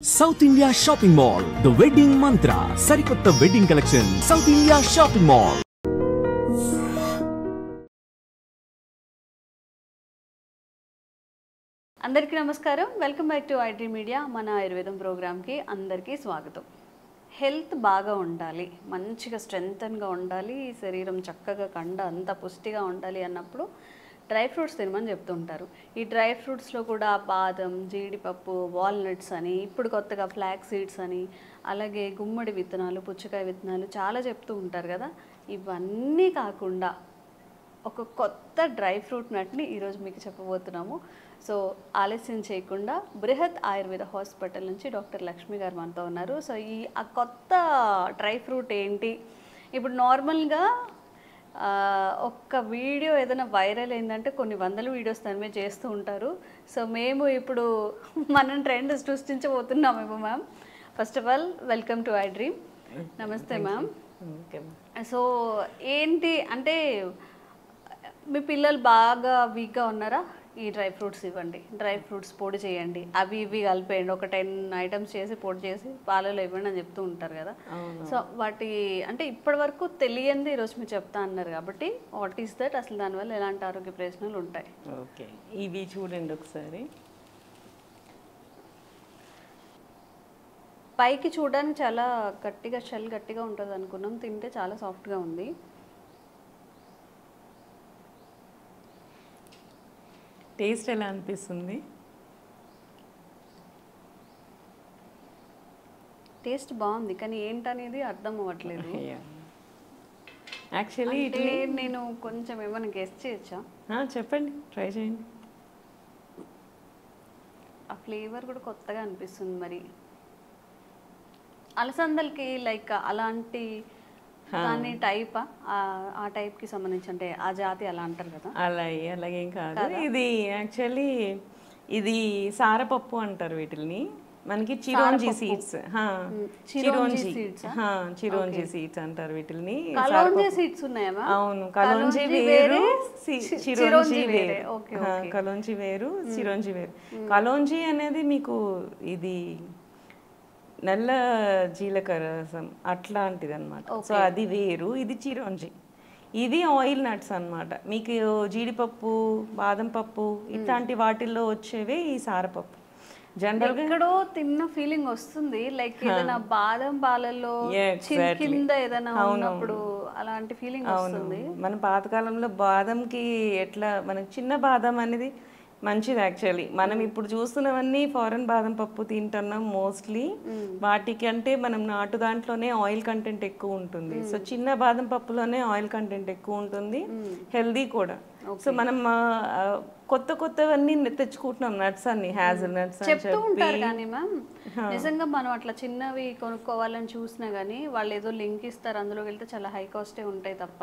South India Shopping Mall, The Wedding Mantra, Sarikotta Wedding Collection, South India Shopping Mall. అందరికీ నమస్కారం. Welcome back to iDream media. మన ఆయుర్వేదం ప్రోగ్రామ్కి అందరికీ స్వాగతం. హెల్త్ బాగా ఉండాలి, మంచిగా స్ట్రెంగ్తన్గా ఉండాలి, శరీరం చక్కగా కండ అంతా పుష్టిగా ఉండాలి అన్నప్పుడు డ్రై ఫ్రూట్స్ తినమని చెప్తుంటారు. ఈ డ్రై ఫ్రూట్స్లో కూడా బాదం, జీడిపప్పు, వాల్నట్స్ అని, ఇప్పుడు కొత్తగా ఫ్లాక్స్ సీడ్స్ అని, అలాగే గుమ్మడి విత్తనాలు, పుచ్చకాయ విత్తనాలు చాలా చెప్తూ ఉంటారు కదా. ఇవన్నీ కాకుండా ఒక కొత్త డ్రై ఫ్రూట్ నట్ని ఈరోజు మీకు చెప్పబోతున్నాము. సో ఆలస్యం చేయకుండా బృహత్ ఆయుర్వేద హాస్పిటల్ నుంచి డాక్టర్ లక్ష్మి గారు మనతో ఉన్నారు. సో ఆ కొత్త డ్రై ఫ్రూట్ ఏంటి? ఇప్పుడు నార్మల్గా ఒక్క వీడియో ఏదైనా వైరల్ అయిందంటే కొన్ని వందల వీడియోస్ దాని మీద చేస్తూ ఉంటారు. సో మేము ఇప్పుడు మనం ట్రెండ్ సృష్టించబోతున్నామేమో ma'am. First of all welcome to iDream. నమస్తే మ్యామ్. సో ఏంటి అంటే మీ పిల్లలు బాగా వీక్గా ఉన్నారా? ఈ డ్రై ఫ్రూట్స్ ఇవ్వండి, డ్రై ఫ్రూట్స్ పొడి చేయండి, అవి ఇవి కలిపేయండి, ఒక 10 ఐటమ్స్ చేసి పొడి చేసి పాలలో ఇవ్వండి అని చెప్తూ ఉంటారు కదా. సో వాటి అంటే ఇప్పటి వరకు తెలియంది ఈరోజు మీరు చెప్తా అన్నారు కాబట్టి వాట్ ఈస్ దట్, అసలు దానివల్ల ఎలాంటి ఆరోగ్య ప్రయోజనాలు ఉంటాయి? ఓకే, ఇవి చూడండి ఒకసారి. పైకి చూడడానికి చాలా గట్టిగా షెల్ గట్టిగా ఉంటుంది అనుకున్నాం, తింటే చాలా సాఫ్ట్గా ఉంది. టేస్ట్ ఎలా అనిపిస్తుంది? టేస్ట్ బాగుంది, కానీ ఏంటనేది అర్థం అవ్వట్లేదు. యాక్చువల్లీ నేను కొంచెం ఏమైనా గెస్ట్ చేయొచ్చా? చెప్పండి, ట్రై చేయండి. ఆ ఫ్లేవర్ కూడా కొత్తగా అనిపిస్తుంది. మరి అలసందలకి లైక్ అలాంటి దాని టైపా, ఆ టైప్కి సంబంధించి అంటే ఆ జాతి అలా అంటారు కదా? అలాగేం కాదు. ఇది యాక్చువల్లీ ఇది సారపప్పు అంటారు వీటిని. మనకి చిరోంజి సీడ్స్, చిరోంజి సీడ్స్ అంటారు వీటిని. సీడ్స్ ఉన్నాయా? అవును, కలోంజి వేరు, చిరోంజి వేరు. కలోంజి వేరు, చిరోంజి వేరు. కలోంజి అనేది మీకు ఇది నల్ల జీలకర్ర రసం అట్లాంటిది అనమాట. సో అది వేరు, ఇది చిరోంజి. ఇది ఆయిల్ నట్స్ అనమాట. మీకు జీడిపప్పు, బాదం పప్పు ఇట్లాంటి వాటిల్లో వచ్చేవే ఈ సారపప్పు. జనరల్గా ఎక్కడో తిన్న ఫీలింగ్ వస్తుంది, లైక్ ఏదైనా బాదం పాలల్లో కింద ఏదైనా ఉన్నప్పుడు అలాంటి ఫీలింగ్ వస్తుంది. మన పాతకాలంలో బాదంకి ఎట్లా మనకి చిన్న బాదం అనేది మంచిది. యాక్చువల్లీ మనం ఇప్పుడు చూస్తున్నవన్నీ ఫారెన్ బాదం పప్పు తింటున్నాం మోస్ట్లీ. వాటికంటే మనం నాటు దాంట్లోనే ఆయిల్ కంటెంట్ ఎక్కువ ఉంటుంది. సో చిన్న బాదం పప్పులోనే ఆయిల్ కంటెంట్ ఎక్కువ ఉంటుంది, హెల్దీ కూడా. సో మనం కొత్తవన్నీ తెచ్చుకుంటున్నాం, నట్స్ అన్ని, హ్యాజల్ నట్స్ చెప్తూ ఉంటారు. కానీ మ్యామ్ నిజంగా మనం అట్లా చిన్నవి కొనుక్కోవాలని చూసినా గానీ వాళ్ళు ఏదో లింక్ ఇస్తారు, అందులోకి వెళ్తే చాలా హై కాస్టే ఉంటాయి తప్ప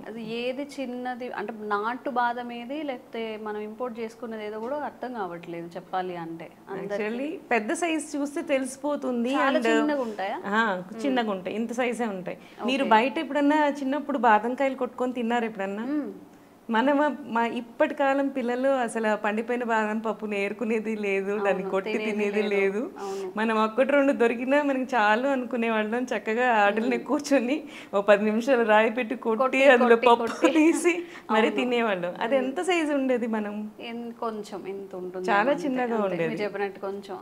అది ఏది చిన్నది అంటే నాటు బాదం ఏది లేకపోతే మనం ఇంపోర్ట్ చేసుకున్నది ఏదో కూడా అర్థం కావట్లేదు చెప్పాలి అంటే. యాక్చువల్లీ పెద్ద సైజ్ చూస్తే తెలిసిపోతుంది. చిన్నగా ఉంటాయా? చిన్నగా ఉంటాయి, ఇంత సైజే ఉంటాయి. మీరు బయట ఎప్పుడన్నా చిన్నప్పుడు బాదంకాయలు కొట్టుకొని తిన్నారు ఎప్పుడన్నా? మా ఇప్పటి కాలం పిల్లలు అసలు పండిపోయిన బాదం పప్పుని ఏరుకునేది లేదు, దాన్ని కొట్టి తినేది లేదు. మనం 1-2 దొరికినా మనకి చాలు అనుకునే వాళ్ళం. చక్కగా ఆటల్ని కూర్చొని 10 నిమిషాలు రాయి పెట్టి కొట్టి అందులో పప్పు తీసి మరి తినేవాళ్ళం. అది ఎంత సైజు ఉండేది? మనం కొంచెం ఎంత ఉంటుంది, చాలా చిన్నగా ఉండేది, చెప్పినట్టు కొంచెం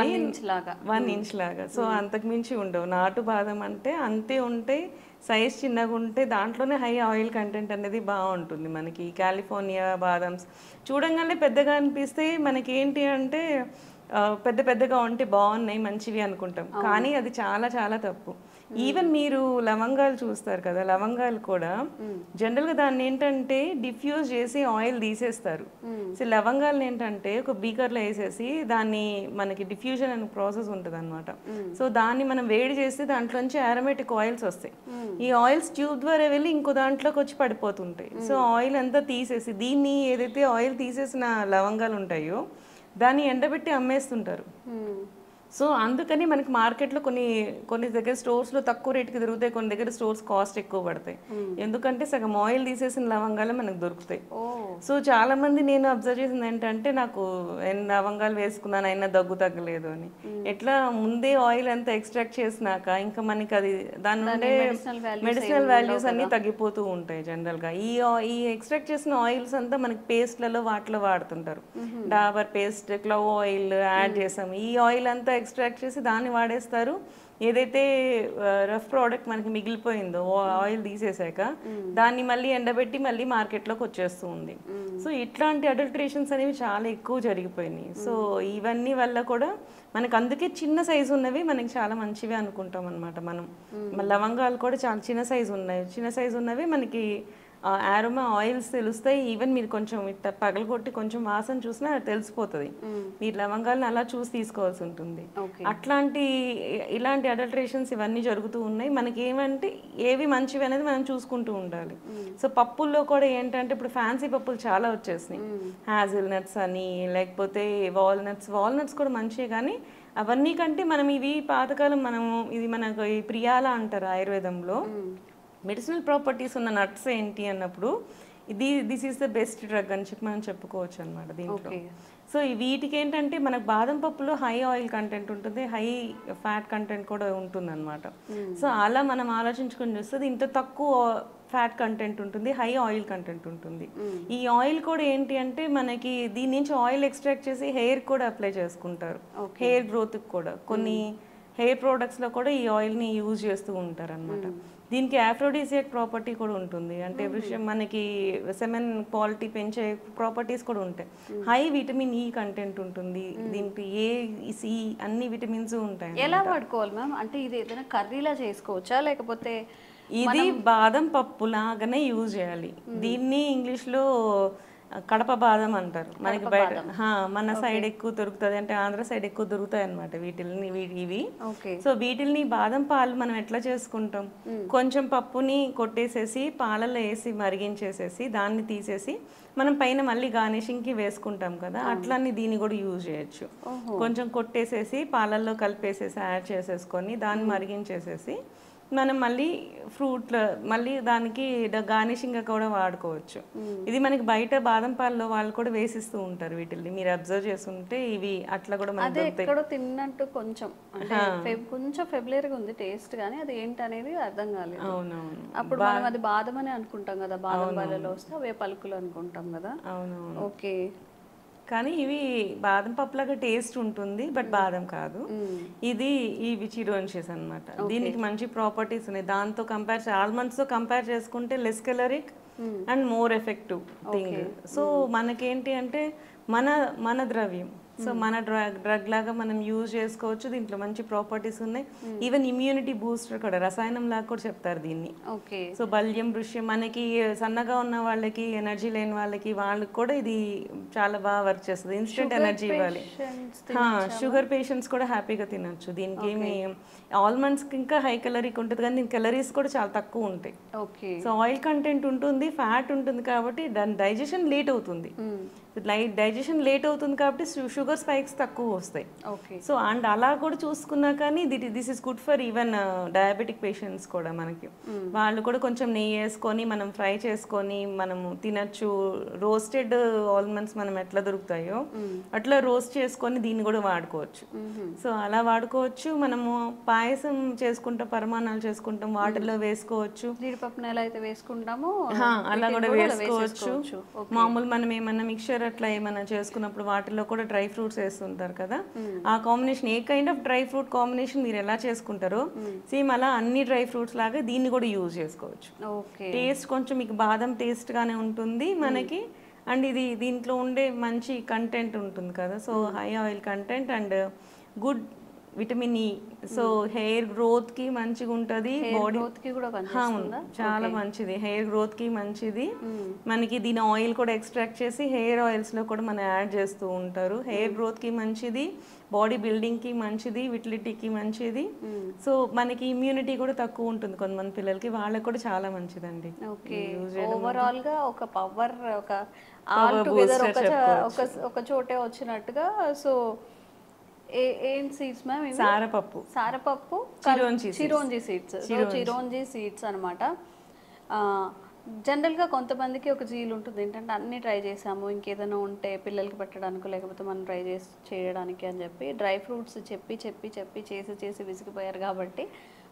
1 ఇంచ్ లాగా. సో అంతకు మించి ఉండవు. నాటు బాదం అంటే అంతే ఉంటాయి, సైజ్ చిన్నగా ఉంటే దాంట్లోనే హై ఆయిల్ కంటెంట్ అనేది బాగుంటుంది. మనకి కాలిఫోర్నియా బాదమ్స్ చూడంగానే పెద్దగా అనిపిస్తే మనకి ఏంటి అంటే పెద్దగా ఉంటే బాగున్నాయి, మంచివి అనుకుంటాం. కానీ అది చాలా చాలా తప్పు. ఈవెన్ మీరు లవంగాలు చూస్తారు కదా, లవంగాలు కూడా జనరల్గా దాన్ని ఏంటంటే డిఫ్యూజ్ చేసి ఆయిల్ తీసేస్తారు. సో లవంగాలను ఏంటంటే ఒక బీకర్లో వేసేసి దాన్ని మనకి డిఫ్యూజన్ అనే ప్రాసెస్ ఉంటుంది అనమాట. సో దాన్ని మనం వేడి చేస్తే దాంట్లోంచి అరోమేటిక్ ఆయిల్స్ వస్తాయి. ఈ ఆయిల్స్ ట్యూబ్ ద్వారా వెళ్ళి ఇంకో దాంట్లోకి వచ్చి పడిపోతుంటాయి. సో ఆయిల్ అంతా తీసేసి దీన్ని ఏదైతే ఆయిల్ తీసేసిన లవంగాలు ఉంటాయో దాన్ని ఎండబెట్టి అమ్మేస్తుంటారు. సో అందుకని మనకి మార్కెట్లో కొన్ని దగ్గర స్టోర్స్లో తక్కువ రేట్కి దొరుకుతాయి, కొన్ని దగ్గర స్టోర్స్ కాస్ట్ ఎక్కువ పడతాయి. ఎందుకంటే సగం ఆయిల్ తీసేసిన లవంగాలు మనకు దొరుకుతాయి. సో చాలా మంది నేను అబ్జర్వ్ చేసింది ఏంటంటే, నాకు లవంగాలు వేసుకున్నాను అయినా దగ్గు తగ్గలేదు అని. ఎట్లా ముందే ఆయిల్ అంతా ఎక్స్ట్రాక్ట్ చేసినాక ఇంకా మనకి అది దాని నుండే మెడిసినల్ వాల్యూస్ అన్ని తగ్గిపోతూ ఉంటాయి జనరల్గా. ఈ ఎక్స్ట్రాక్ట్ చేసిన ఆయిల్స్ అంతా మనకి పేస్ట్లలో వాటిలో వాడుతుంటారు. Dabur paste, clove oil add చేసాము, ఈ ఆయిల్ అంతా ఎక్స్ట్రాక్ట్ చేసి దాన్ని వాడేస్తారు. ఏదైతే రఫ్ ప్రోడక్ట్ మనకి మిగిలిపోయిందో ఆయిల్ తీసేసాక దాన్ని మళ్ళీ ఎండబెట్టి మళ్ళీ మార్కెట్లోకి వచ్చేస్తూ ఉంది. సో ఇట్లాంటి అడల్టరేషన్స్ అనేవి చాలా ఎక్కువ జరిగిపోయినాయి. సో ఇవన్నీ వల్ల కూడా మనకు అందుకే చిన్న సైజు ఉన్నవి మనకి చాలా మంచివి అనుకుంటాం అనమాట. మనం లవంగాలు కూడా చాలా చిన్న సైజు ఉన్నవి మనకి ఆరోమా ఆయిల్స్ తెలుస్తాయి. ఈవెన్ మీరు కొంచెం ఇట్లా పగలగొట్టి కొంచెం వాసన చూసినా తెలిసిపోతుంది. మీరు లవంగాలను అలా చూసి తీసుకోవాల్సి ఉంటుంది. ఇలాంటి అడల్టరేషన్స్ ఇవన్నీ జరుగుతూ ఉన్నాయి. మనకి ఏమంటే ఏవి మంచివి అనేది మనం చూసుకుంటూ ఉండాలి. సో పప్పుల్లో కూడా ఏంటంటే ఇప్పుడు ఫ్యాన్సీ పప్పులు చాలా వచ్చేసినాయి. హ్యాజిల్ నట్స్ అని, లేకపోతే వాల్నట్స్ కూడా మంచివి, కానీ అవన్నీ కంటే మనం ఇవి పాతకాలం ఇది మనకు ఈ ప్రియాల అంటారు ఆయుర్వేదంలో. మెడిసినల్ ప్రాపర్టీస్ ఉన్న నట్స్ ఏంటి అన్నప్పుడు this is the best drug అని చెప్పి మనం చెప్పుకోవచ్చు అనమాట దీంట్లో. సో వీటికి ఏంటంటే మనకు బాదం పప్పులో హై ఆయిల్ కంటెంట్ ఉంటుంది, హై ఫ్యాట్ కంటెంట్ కూడా ఉంటుంది అనమాట. సో అలా మనం ఆలోచించుకొని చూస్తే ఇంత తక్కువ ఫ్యాట్ కంటెంట్ ఉంటుంది, హై ఆయిల్ కంటెంట్ ఉంటుంది. ఈ ఆయిల్ కూడా ఏంటి అంటే మనకి దీని నుంచి ఆయిల్ ఎక్స్ట్రాక్ట్ చేసి హెయిర్ కూడా అప్లై చేసుకుంటారు, హెయిర్ గ్రోత్కి కూడా. కొన్ని హెయిర్ ప్రోడక్ట్స్లో కూడా ఈ ఆయిల్ని యూజ్ చేస్తూ ఉంటారు అనమాట. దీనికి ఆఫ్రోడిసియాక్ ప్రాపర్టీ కూడా ఉంటుంది, అంటే మనకి సెమెన్ క్వాలిటీ పెంచే ప్రాపర్టీస్ కూడా ఉంటాయి. హై విటమిన్ ఈ కంటెంట్ ఉంటుంది దీనికి, ఏ సి అన్ని విటమిన్స్ ఉంటాయి. ఎలా వాడుకోవాలి మ్యామ్? అంటే ఇది ఏదైనా కర్రీలా చేసుకోవచ్చా, లేకపోతే ఇది బాదం పప్పు లాగానే యూజ్ చేయాలి. దీన్ని ఇంగ్లీష్లో కడప బాదం అంటారు. మనకి బయట మన సైడ్ ఎక్కువ దొరుకుతుంది, అంటే ఆంధ్ర సైడ్ ఎక్కువ దొరుకుతాయి అనమాట ఇవి. సో వీటిల్ని బాదం పాలు మనం ఎట్లా చేసుకుంటాం, కొంచెం పప్పుని కొట్టేసేసి పాలల్లో వేసి మరిగించేసేసి దాన్ని తీసేసి మనం పైన మళ్ళీ గార్నిషింగ్కి వేసుకుంటాం కదా, అట్లన్నీ దీన్ని కూడా యూజ్ చేయొచ్చు. కొంచెం కొట్టేసేసి పాలల్లో కలిపేసేసి యాడ్ చేసేసుకొని దాన్ని మరిగించేసేసి మనం మళ్ళీ మళ్ళీ దానికి గార్నిషింగ్ కూడా వాడుకోవచ్చు. ఇది మనకి బయట బాదం పాలలో వాళ్ళు కూడా వేసిస్తూ ఉంటారు వీటిని, మీరు అబ్జర్వ్ చేస్తుంటే ఇవి అట్లా కూడా మనకి ఎక్కడో తిన్నట్టు కొంచెం ఫెబ్లరీగా ఉంది టేస్ట్, కానీ అది ఏంటనేది అర్థం కాలేదు. అవునవును, అప్పుడు మనం అది బాదం అని అనుకుంటాం కదా, బాదం పాలలో వస్తే అవే పలుకులు అనుకుంటాం కదా. అవునవును, ఓకే. కానీ ఇవి బాదం పప్పులాగా టేస్ట్ ఉంటుంది, బట్ బాదం కాదు. ఇవి చిరోన్షియస్ అనమాట. దీనికి మంచి ప్రాపర్టీస్ ఉన్నాయి. దాంతో ఆల్మండ్స్తో కంపేర్ చేసుకుంటే less caloric and more effective thing. So మనకేంటి అంటే మన ద్రవ్యం, సో మన డ్రగ్ లాగా మనం యూజ్ చేసుకోవచ్చు. దీంట్లో మంచి ప్రాపర్టీస్ ఉన్నాయి. ఈవెన్ ఇమ్యూనిటీ బూస్టర్ కూడా, రసాయనం లాగా కూడా చెప్తారు దీన్ని. సో బల్యం వృష్యం మనకి సన్నగా ఉన్న వాళ్ళకి, ఎనర్జీ లేని వాళ్ళకి కూడా ఇది చాలా బాగా వర్క్ చేస్తుంది. ఇన్స్టెంట్ ఎనర్జీ ఇవ్వాలి. షుగర్ పేషెంట్స్ కూడా హ్యాపీగా తినొచ్చు. దీనికి ఏమి ఆల్మండ్స్కి ఇంకా హై కలరీకి ఉంటుంది, కానీ దీని కలరీస్ కూడా చాలా తక్కువ ఉంటాయి. సో ఆయిల్ కంటెంట్ ఉంటుంది, ఫ్యాట్ ఉంటుంది, కాబట్టి దాని డైజెషన్ లేట్ అవుతుంది. డైజెషన్ లేట్ అవుతుంది కాబట్టి షుగర్ స్పైక్స్ తక్కువ వస్తాయి. సో అండ్ అలా కూడా చూసుకున్నా కానీ this is good for even diabetic patients కూడా. మనకి వాళ్ళు కూడా కొంచెం నెయ్యి వేసుకొని మనం ఫ్రై చేసుకొని మనము తినచ్చు. రోస్టెడ్ ఆల్మండ్స్ మనం ఎట్లా దొరుకుతాయో అట్లా రోస్ట్ చేసుకొని దీన్ని కూడా వాడుకోవచ్చు. సో అలా వాడుకోవచ్చు. మనము పాయసం చేసుకుంటాం, పరమాణాలు చేసుకుంటాం, వాటర్లో వేసుకోవచ్చు. జీడిపప్పును ఎలా అయితే వేసుకుంటామో అలా కూడా వేసుకోవచ్చు. మామూలు మనం ఏమన్నా మిక్చర్ అట్లా ఏమైనా చేసుకున్నప్పుడు వాటిల్లో కూడా డ్రై ఫ్రూట్స్ వేస్తుంటారు కదా, ఆ combination A kind of dry fruit combination మీరు ఎలా చేసుకుంటారో సేమ్ అలా అన్ని డ్రై ఫ్రూట్స్ లాగా దీన్ని కూడా యూజ్ చేసుకోవచ్చు. టేస్ట్ కొంచెం మీకు బాదం టేస్ట్ గానే ఉంటుంది మనకి. అండ్ దీంట్లో ఉండే మంచి కంటెంట్ ఉంటుంది కదా, so high oil content and good vitamin E. So hair growth కి మంచిగా ఉంటుంది, బాడీ చాలా మంచిది, హెయిర్ గ్రోత్ కి మంచిది. మనకి దీని ఆయిల్ కూడా ఎక్స్ట్రాక్ట్ చేసి హెయిర్ ఆయిల్స్ లో కూడా మనం యాడ్ చేస్తూ ఉంటారు. హెయిర్ గ్రోత్ కి మంచిది, బాడీ బిల్డింగ్ కి మంచిది, విటిలిటీకి మంచిది. సో మనకి ఇమ్యూనిటీ కూడా తక్కువ ఉంటుంది కొంతమంది పిల్లలకి, వాళ్ళకి కూడా చాలా మంచిదండి. ఓవరాల్ గా ఒక పవర్, ఒక చోటే వచ్చినట్టుగా. సో ఏం seeds ma'am? సారపప్పు, సారపప్పు, chironji seeds. Chironji seeds అనమాట. జనరల్గా కొంతమందికి ఒక జీల్ ఉంటుంది ఏంటంటే అన్నీ ట్రై చేసాము, ఇంకేదైనా ఉంటే పిల్లలకి పెట్టడానికి లేకపోతే మనం ట్రై చేయడానికి అని చెప్పి డ్రై ఫ్రూట్స్ చెప్పి చేసి విసిగిపోయారు. కాబట్టి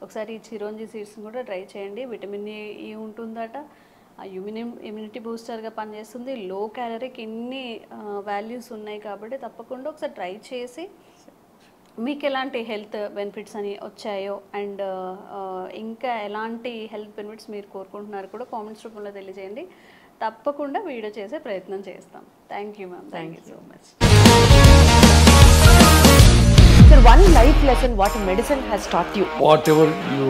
ఒకసారి ఈ చిరోంజీ సీడ్స్ని కూడా ట్రై చేయండి. విటమిన్ ఈ ఉంటుందట, ఇమ్యూనిటీ బూస్టర్గా పనిచేస్తుంది, లో క్యాలరీకి ఇన్ని వాల్యూస్ ఉన్నాయి. కాబట్టి తప్పకుండా ఒకసారి ట్రై చేసి మీకు ఎలాంటి హెల్త్ బెనిఫిట్స్ అని వచ్చాయో అండ్ ఇంకా ఎలాంటి హెల్త్ బెనిఫిట్స్ మీరు కోరుకుంటున్నారు కూడా కామెంట్స్ రూపంలో తెలియజేయండి. తప్పకుండా వీడియో చేసే ప్రయత్నం చేస్తాం. Thank you ma'am. Thank you so much. Sir, one life lesson what medicine has taught you. Whatever you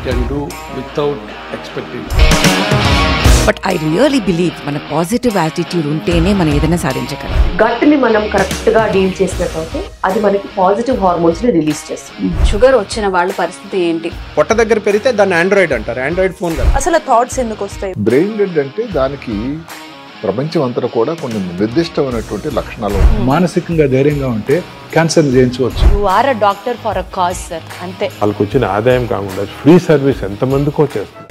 can do without expecting. But I really believe మన పాజిటివ్ యాటిట్యూడ్ ఉంటేనే మనం ఏదైనా సాధించగలం. గట్ ని మనం కరెక్ట్ గా డీల్ చేసినట్లయితే అది మనకి పాజిటివ్ హార్మోన్స్ ని రిలీజ్ చేస్తుంది. షుగర్ వచ్చిన వాళ్ళ పరిస్థితి ఏంటి? పొట్ట దగ్గర పెరిగితే దాన్ని ఆండ్రాయిడ్ అంటారు, ఆండ్రాయిడ్ ఫోన్ కదా. అసలు థాట్స్ ఎందుకు వస్తాయి? బ్రెయిన్ డెడ్ అంటే దానికి ప్రపంచం అంతా కూడా కొన్ని నిర్దిష్టమైనటువంటి లక్షణాలు. మానసికంగా ధైర్యంగా ఉంటే క్యాన్సర్ జయించవచ్చు. You are a doctor for a cause sir, అంతే. వాళ్ళకి వచ్చిన ఆదాయం కాకుండా ఫ్రీ సర్వీస్ ఎంతమందికో చేస్తుంది.